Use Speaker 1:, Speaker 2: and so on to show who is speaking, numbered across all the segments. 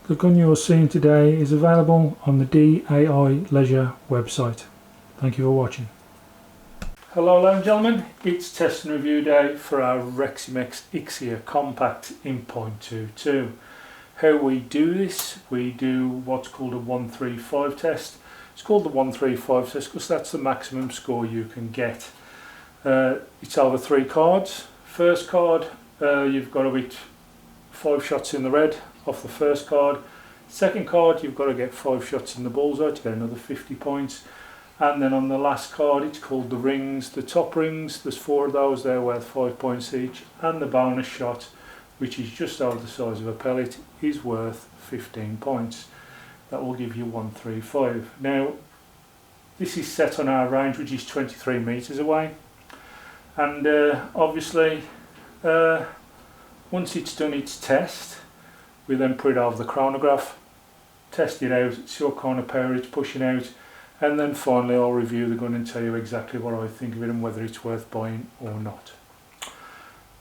Speaker 1: The gun you're seeing today is available on the DAI Leisure website. Thank you for watching. Hello ladies and gentlemen, it's test and review day for our Reximex Ixia Compact in .22. How we do this, we do what's called a 135 test. It's called the 135 test because that's the maximum score you can get. It's over 3 cards. First card, you've got to hit 5 shots in the red off the first card. Second card, you've got to get 5 shots in the bullseye to get another 50 points. And then on the last card, it's called the rings. The top rings, there's 4 of those, they're worth 5 points each. And the bonus shot, which is just over the size of a pellet, is worth 15 points. That will give you 135. Now, this is set on our range, which is 23 metres away. And obviously, once it's done its test, we then put it over the chronograph, test it out, see what kind of power it's pushing out, and then finally I'll review the gun and tell you exactly what I think of it and whether it's worth buying or not.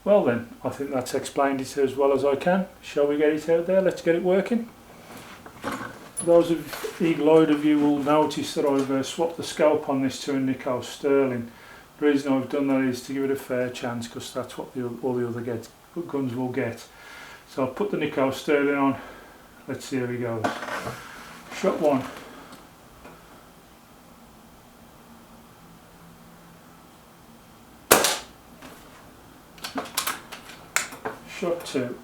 Speaker 1: Well then, I think that's explained it as well as I can. Shall we get it out there? Let's get it working. Those of eagle-eyed of you will notice that I've swapped the scope on this to a Nico Sterling. The reason I've done that is to give it a fair chance, because that's what all the other guns will get. So I'll put the Nico Sterling on. Let's see how he goes. Shot 1. Shot 2.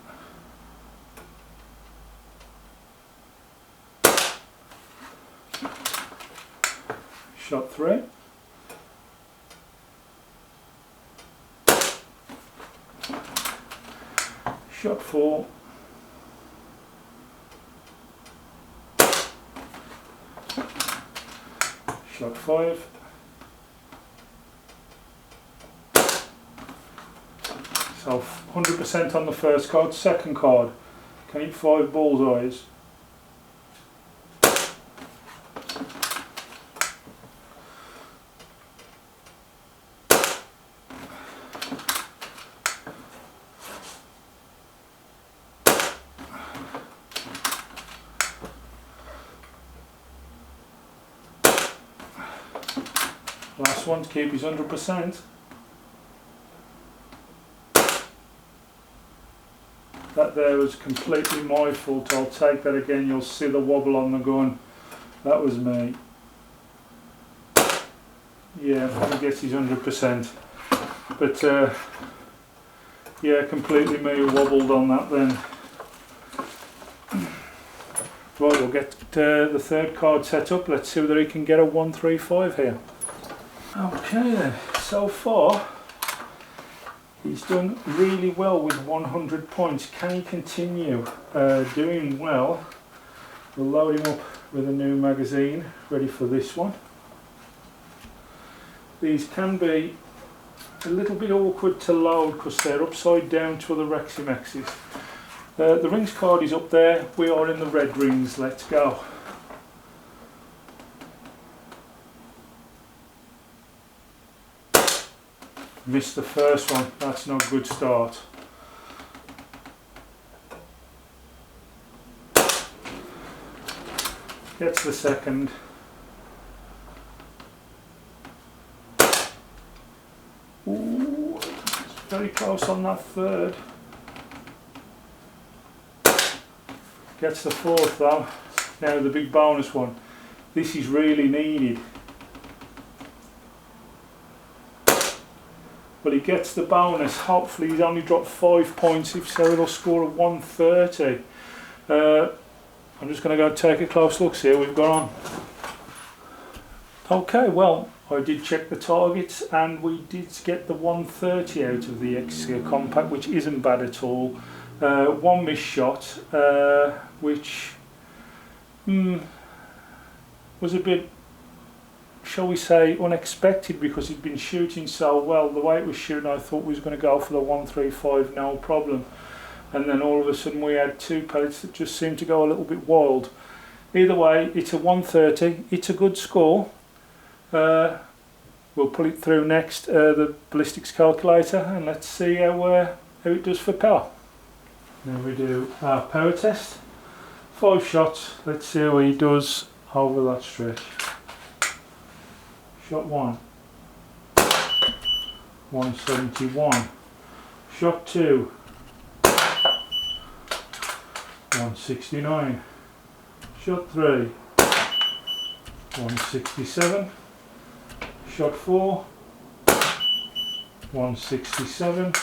Speaker 1: Shot 3. Shot 4. Shot 5. So 100% on the first card. Second card, can hit 5 bullseyes. Last one to keep his 100%. That there was completely my fault. I'll take that again. You'll see the wobble on the gun. That was me. Yeah, he gets his 100%. But yeah, completely me wobbled on that then. Right, we'll get the third card set up. Let's see whether he can get a 135 here. Okay then, so far he's done really well with 100 points. Can he continue doing well? We'll load him up with a new magazine ready for this one. These can be a little bit awkward to load because they're upside down to other Reximexes. The rings card is up there. We are in the red rings. Let's go. Missed the first one, that's not a good start. Gets the second. Ooh, it's very close on that third. Gets the fourth though. Now the big bonus one. This is really needed. But he gets the bonus. Hopefully he's only dropped 5 points, if so it'll score a 130. I'm just going to go take a close look, see how we've got on. Okay, well, I did check the targets and we did get the 130 out of the Ixia Compact, which isn't bad at all. One missed shot, which was a bit, shall we say, unexpected, because he'd been shooting so well. The way it was shooting, I thought we was going to go for the 135 no problem, and then all of a sudden we had 2 pellets that just seemed to go a little bit wild. Either way, it's a 130. It's a good score. We'll put it through next the ballistics calculator and let's see how it does for power. Then we do our power test. 5 shots. Let's see how he does over that stretch. Shot 1, 171. Shot 2, 169. Shot 3, 167. Shot 4, 167.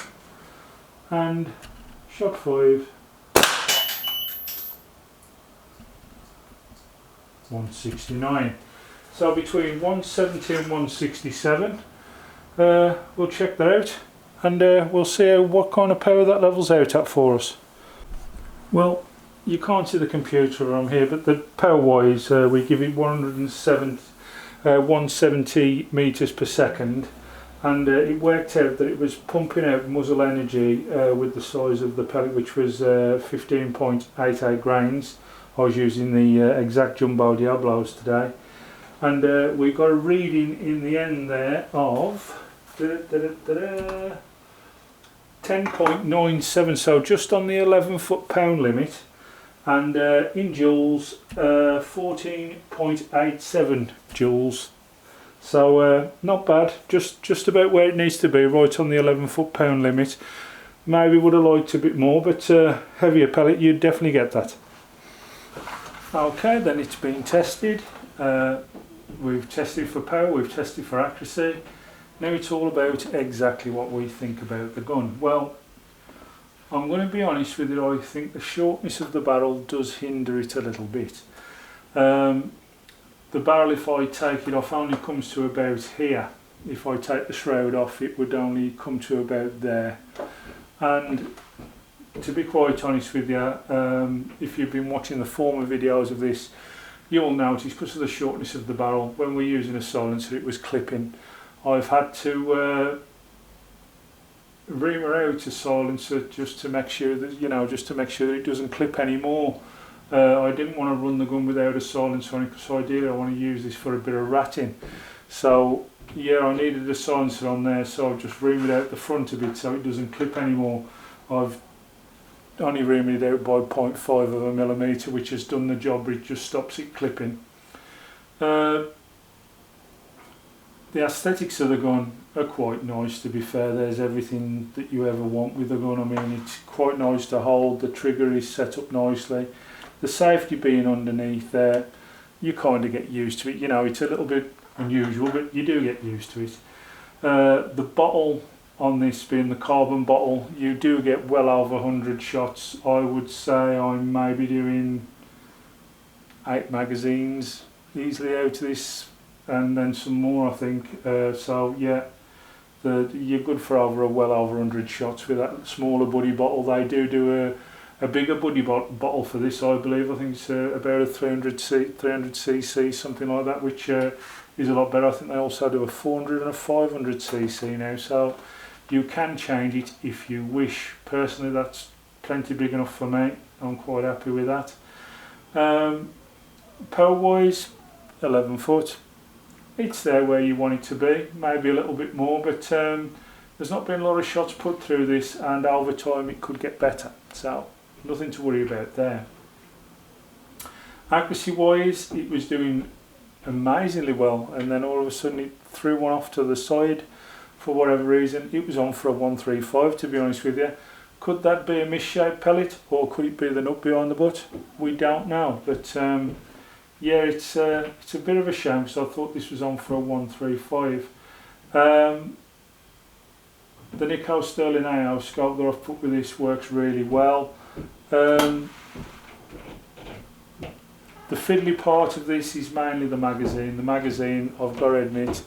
Speaker 1: And shot 5, 169. So between 170 and 167, we'll check that out, and we'll see what kind of power that levels out at for us. Well, you can't see the computer on here, but the power wise we give it 170 meters per second, and it worked out that it was pumping out muzzle energy with the size of the pellet, which was 15.88 grains. I was using the exact Jumbo Diablos today, and we got a reading in the end there of 10.97, so just on the 11 foot-pound limit, and in joules 14.87 joules. So not bad, just about where it needs to be, right on the 11 foot-pound limit. Maybe would have liked a bit more, but heavier pellet, you'd definitely get that. Okay, then it's been tested. We've tested for power, we've tested for accuracy. Now it's all about exactly what we think about the gun. Well, I'm going to be honest with you, I think the shortness of the barrel does hinder it a little bit. The barrel, if I take it off, only comes to about here. If I take the shroud off, it would only come to about there. And to be quite honest with you, if you've been watching the former videos of this, you'll notice because of the shortness of the barrel, when we're using a silencer it was clipping. I've had to reamer out a silencer just to make sure that, just to make sure that it doesn't clip anymore. I didn't want to run the gun without a silencer on it, because ideally I want to use this for a bit of ratting. So yeah, I needed a silencer on there, so I've just reamed out the front of it so it doesn't clip anymore. I've only reamed it out by 0.5 of a millimetre, which has done the job, but it just stops it clipping. The aesthetics of the gun are quite nice, to be fair. There's everything that you ever want with the gun. I mean, it's quite nice to hold, the trigger is set up nicely. The safety being underneath there, you kind of get used to it. It's a little bit unusual, but you do get used to it. The bottle on this being the carbon bottle, you do get well over 100 shots. I would say I'm maybe doing 8 magazines easily out of this, and then some more I think. So yeah, you're good for well over 100 shots with that smaller buddy bottle. They do a bigger buddy bottle for this, I believe. I think it's about a 300cc, something like that, which is a lot better. I think they also do a 400 and a 500cc now, so you can change it if you wish. Personally, that's plenty big enough for me. I'm quite happy with that. Power wise, 11 foot. It's there where you want it to be, maybe a little bit more, but there's not been a lot of shots put through this, and over time it could get better, so nothing to worry about there. Accuracy wise, it was doing amazingly well, and then all of a sudden it threw one off to the side for whatever reason. It was on for a 135, to be honest with you. Could that be a misshaped pellet, or could it be the nut behind the butt? We don't know, but yeah, it's a bit of a shame, because I thought this was on for a 135. The Nico Sterling AO scope that I've put with this works really well. The fiddly part of this is mainly the magazine. The magazine, I've got to admit,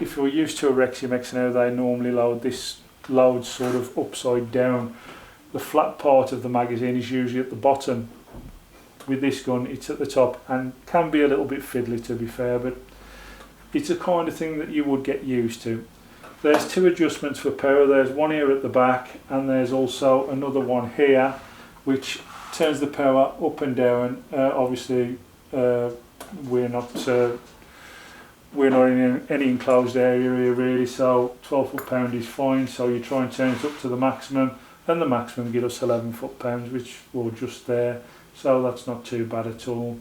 Speaker 1: if you're used to a Reximex now, they normally load sort of upside down. The flat part of the magazine is usually at the bottom. With this gun, it's at the top, and can be a little bit fiddly, to be fair, but it's a kind of thing that you would get used to. There's 2 adjustments for power. There's one here at the back, and there's also another one here, which turns the power up and down. Obviously, we're not in any enclosed area here really, so 12 foot-pound is fine. So you try and turn it up to the maximum, and the maximum gives us 11 foot-pounds, which we're just there, so that's not too bad at all.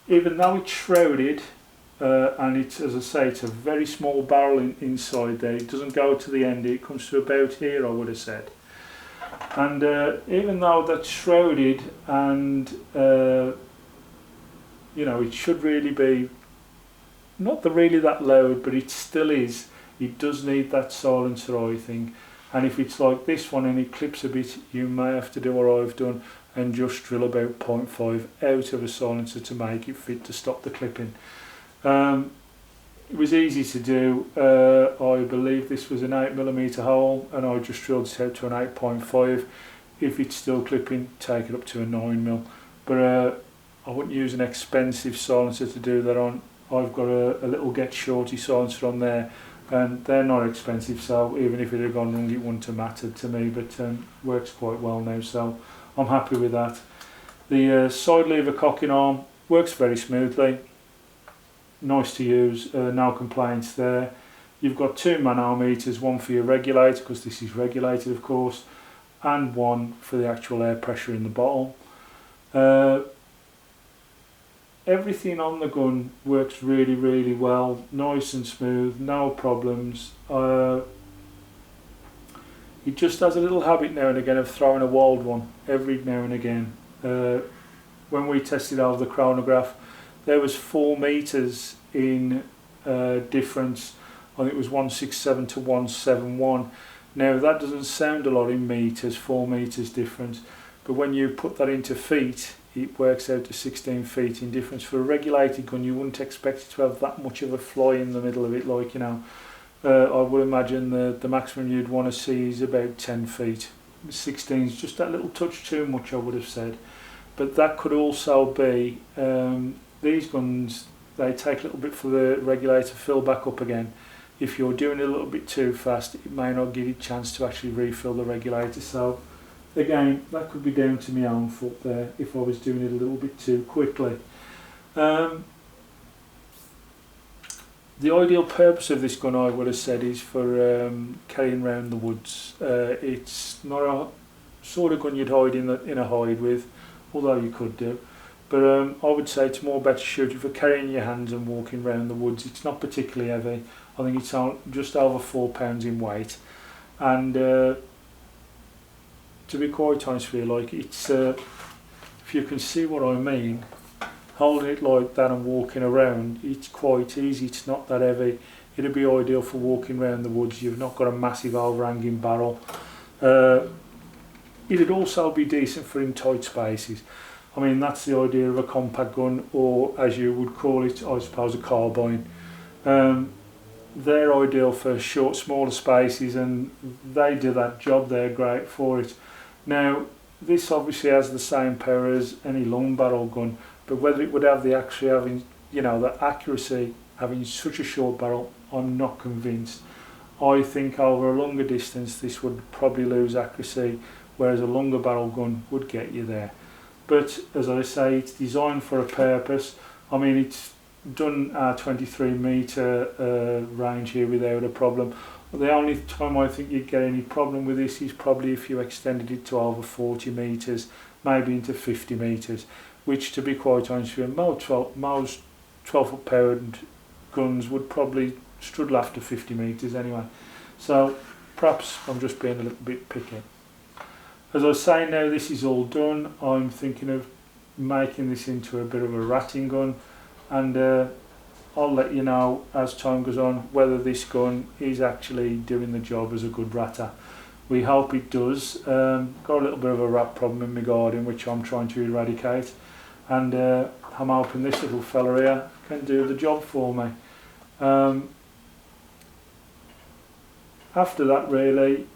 Speaker 1: Even though it's shrouded, and it's, as I say, it's a very small barrel inside there, it doesn't go to the end, it comes to about here, I would have said. And even though that's shrouded, and you know, it should really be not really that loud, but it still is. It does need that silencer, I think. And if it's like this one and it clips a bit, you may have to do what I've done and just drill about 0.5 out of a silencer to make it fit to stop the clipping. It was easy to do. I believe this was an 8mm hole, and I just drilled it out to an 8.5. If it's still clipping, take it up to a 9mm. But I wouldn't use an expensive silencer to do that on. I've got a little Get Shorty silencer on there, and they're not expensive, so even if it had gone wrong it wouldn't have mattered to me, but works quite well now, so I'm happy with that. The side lever cocking arm works very smoothly, nice to use, no complaints there. You've got 2 manometers, one for your regulator, because this is regulated of course, and one for the actual air pressure in the bottle. Everything on the gun works really, really well, nice and smooth, no problems. It just has a little habit now and again of throwing a wild one every now and again. When we tested over the chronograph, there was 4 meters in difference. I think it was 167 to 171. Now that doesn't sound a lot in meters, 4 meters difference, but when you put that into feet, it works out to 16 feet in difference. For a regulated gun, you wouldn't expect it to have that much of a fly in the middle of it, like, you know. I would imagine the maximum you'd want to see is about 10 feet. 16 is just that little touch too much, I would have said. But that could also be, these guns, they take a little bit for the regulator to fill back up again. If you're doing it a little bit too fast, it may not give you a chance to actually refill the regulator. So again, that could be down to my own foot there if I was doing it a little bit too quickly. The ideal purpose of this gun, I would have said, is for carrying around the woods. It's not a sort of gun you'd hide in a hide with, although you could do. But I would say it's more better shooting for carrying your hands and walking around the woods. It's not particularly heavy. I think it's just over 4 pounds in weight. And to be quite honest with you, like, it's if you can see what I mean, holding it like that and walking around, it's quite easy. It's not that heavy. It'd be ideal for walking around the woods. You've not got a massive overhanging barrel. It'd also be decent for in tight spaces. I mean, that's the idea of a compact gun, or as you would call it, I suppose, a carbine. They're ideal for short, smaller spaces, and they do that job. They're great for it. Now, this obviously has the same power as any long barrel gun, but whether it would have the accuracy having such a short barrel, I'm not convinced. I think over a longer distance this would probably lose accuracy, whereas a longer barrel gun would get you there. But as I say, it's designed for a purpose. I mean, it's done a 23 metre range here without a problem. The only time I think you'd get any problem with this is probably if you extended it to over 40 metres, maybe into 50 metres, which, to be quite honest with you, most 12 foot powered guns would probably struggle after 50 metres anyway. So perhaps I'm just being a little bit picky. As I was saying, now this is all done, I'm thinking of making this into a bit of a ratting gun, and I'll let you know as time goes on whether this gun is actually doing the job as a good ratter. We hope it does. Got a little bit of a rat problem in my garden which I'm trying to eradicate, and I'm hoping this little fella here can do the job for me. After that, really,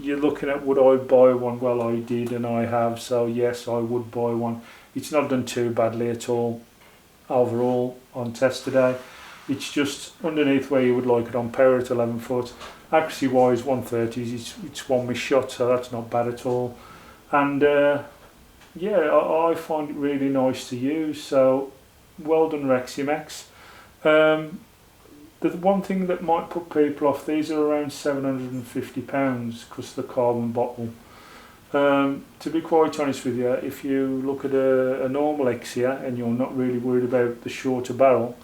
Speaker 1: you're looking at, would I buy one? Well, I did, and I have, so yes, I would buy one. It's not done too badly at all overall on test today. It's just underneath where you would like it on power at 11 foot. Accuracy wise, 130s, it's one with shot, so that's not bad at all. And yeah, I find it really nice to use, so well done Reximex. The one thing that might put people off, these are around £750 because of the carbon bottle. To be quite honest with you, if you look at a normal Ixia and you're not really worried about the shorter barrel,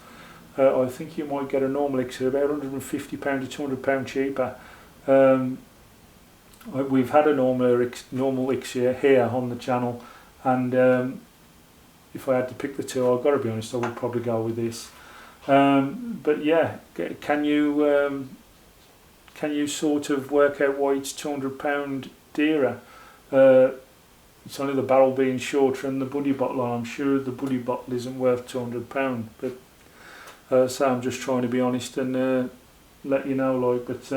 Speaker 1: I think you might get a normal Ixia about £150 to £200 cheaper. We've had a normal Ixia here on the channel, and if I had to pick the two, I've got to be honest, I would probably go with this. But yeah, can you sort of work out why it's £200 dearer? It's only the barrel being shorter and the buddy bottle. I'm sure the buddy bottle isn't worth £200, but so I'm just trying to be honest and let you know, like. But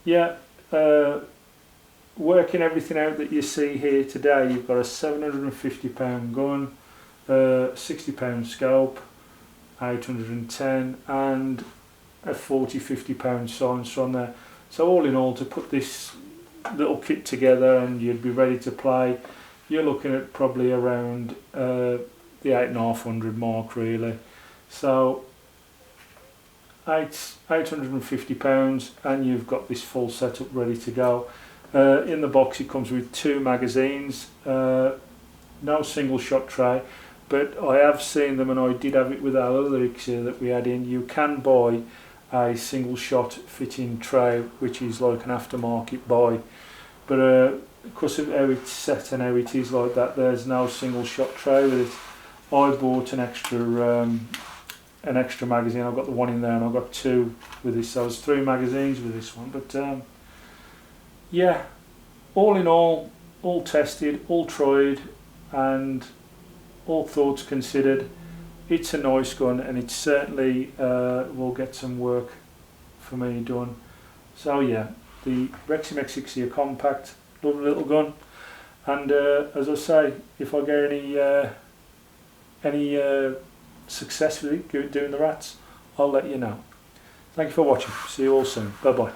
Speaker 1: yeah, working everything out that you see here today, you've got a £750 gun, £60 scope, 810, and a £40–50 silencer on there. So all in all, to put this little kit together and you'd be ready to play, you're looking at probably around the £850 mark really. So £850 and you've got this full setup ready to go. In the box it comes with 2 magazines, no single shot tray, but I have seen them, and I did have it with our other Ixia that we had in. You can buy a single shot fitting tray, which is like an aftermarket buy, but because of how it's set and how it is like that, there's no single shot tray with it. I bought an extra magazine. I've got the one in there and I've got 2 with this, so there's 3 magazines with this one. But yeah, all in all tested, all tried, and all thoughts considered, it's a nice gun, and it certainly will get some work for me done. So yeah, the Reximex Ixia Compact, lovely little gun, and as I say, if I get any success with it doing the rats, I'll let you know. Thank you for watching. See you all soon. Bye bye.